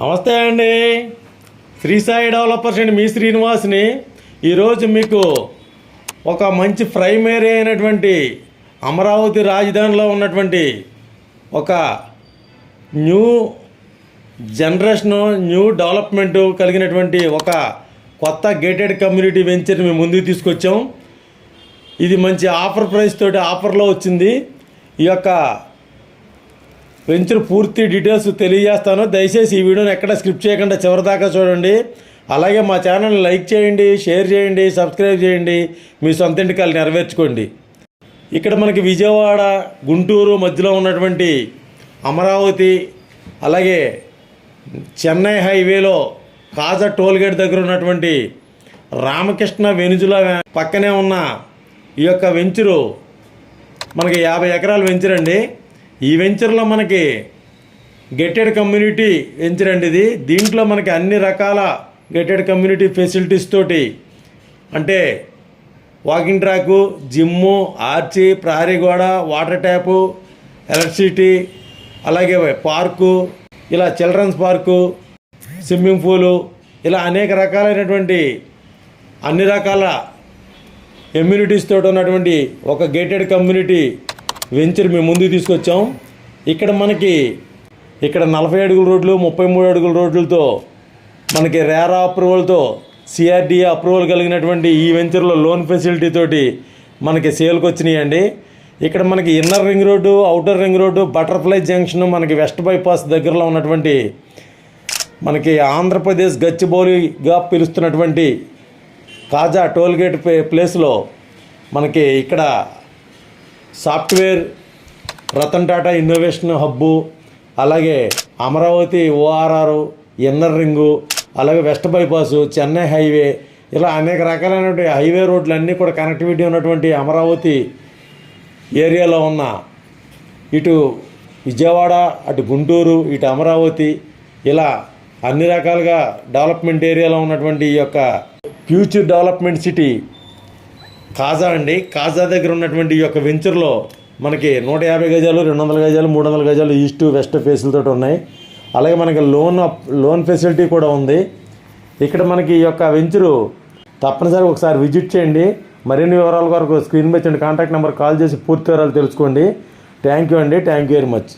నమస్తే అండి. శ్రీ సాయి డెవలపర్స్ అండి, మీ శ్రీనివాస్ని. ఈరోజు మీకు ఒక మంచి ప్రైమరీ అయినటువంటి అమరావతి రాజధానిలో ఉన్నటువంటి ఒక న్యూ జనరేషను, న్యూ డెవలప్మెంట్ కలిగినటువంటి ఒక కొత్త గేటెడ్ కమ్యూనిటీ వెంచర్ని మేము ముందుకు తీసుకొచ్చాం. ఇది మంచి ఆఫర్ ప్రైస్ తోటి ఆఫర్లో వచ్చింది. ఈ యొక్క వెంచర్ పూర్తి డీటెయిల్స్ తెలియజేస్తాను. దయచేసి ఈ వీడియోని ఎక్కడ స్కిప్ చేయకుండా చివరిదాకా చూడండి. అలాగే మా ఛానల్ని లైక్ చేయండి, షేర్ చేయండి, సబ్స్క్రైబ్ చేయండి. మీ సొంత ఇంటికాలు నెరవేర్చుకోండి. ఇక్కడ మనకి విజయవాడ, గుంటూరు మధ్యలో ఉన్నటువంటి అమరావతి, అలాగే చెన్నై హైవేలో కాజా టోల్గేట్ దగ్గర ఉన్నటువంటి రామకృష్ణ వెనుజుల పక్కనే ఉన్న ఈ యొక్క వెంచరు మనకి 50 ఎకరాల వెంచర్ అండి. ఈ వెంచర్లో మనకి గేటెడ్ కమ్యూనిటీ వెంచర్ అండి ఇది. దీంట్లో మనకి అన్ని రకాల గేటెడ్ కమ్యూనిటీ ఫెసిలిటీస్ తోటి, అంటే వాకింగ్ ట్రాకు, జిమ్ము, ఆర్చి, ప్రహరీ గోడ, వాటర్ ట్యాపు, ఎలక్ట్రిసిటీ, అలాగే పార్కు, ఇలా చిల్డ్రన్స్ పార్కు, స్విమ్మింగ్ పూలు, ఇలా అనేక రకాలైనటువంటి అన్ని రకాల ఎమ్యూనిటీస్ తోటి ఉన్నటువంటి ఒక గేటెడ్ కమ్యూనిటీ వెంచర్ మేము ముందుకు తీసుకొచ్చాం. ఇక్కడ మనకి 40 అడుగుల రోడ్లు, 33 అడుగుల రోడ్లతో మనకి రేరా అప్రూవల్తో సిఆర్డిఏ అప్రూవల్ కలిగినటువంటి ఈ వెంచర్లో లోన్ ఫెసిలిటీ తోటి మనకి సేల్కి వచ్చినాయండి. ఇక్కడ మనకి inner ring road, outer ring road, butterfly junction, మనకి వెస్ట్ బైపాస్ దగ్గరలో ఉన్నటువంటి మనకి ఆంధ్రప్రదేశ్ గచ్చిబౌలిగా పిలుస్తున్నటువంటి కాజా టోల్గేట్ ప్లేస్లో మనకి ఇక్కడ software, Ratan Tata innovation hub, అలాగే అమరావతి ఓఆర్ఆర్, ఇన్నర్ రింగు, అలాగే వెస్ట్ బైపాసు, చెన్నై హైవే, ఇలా అనేక రకాలైనటువంటి హైవే రోడ్లు అన్నీ కూడా కనెక్టివిటీ ఉన్నటువంటి అమరావతి ఏరియాలో ఉన్న ఇటు విజయవాడ, అటు గుంటూరు, ఇటు అమరావతి, ఇలా అన్ని రకాలుగా డెవలప్మెంట్ ఏరియాలో ఉన్నటువంటి ఈ యొక్క ఫ్యూచర్ డెవలప్మెంట్ సిటీ కాజా అండి. కాజా దగ్గర ఉన్నటువంటి ఈ యొక్క వెంచర్లో మనకి 150 గజాలు, 200 గజాలు, 300 గజాలు ఈస్ట్ వెస్ట్ ఫేసులతో ఉన్నాయి. అలాగే మనకి లోన్ ఫెసిలిటీ కూడా ఉంది. ఇక్కడ మనకి ఈ యొక్క వెంచరు తప్పనిసరిగా ఒకసారి విజిట్ చేయండి. మరిన్ని వివరాల కొరకు స్క్రీన్ మీద కాంటాక్ట్ నెంబర్ కాల్ చేసి పూర్తి వివరాలు తెలుసుకోండి. థ్యాంక్ యూ అండి. Thank you very much.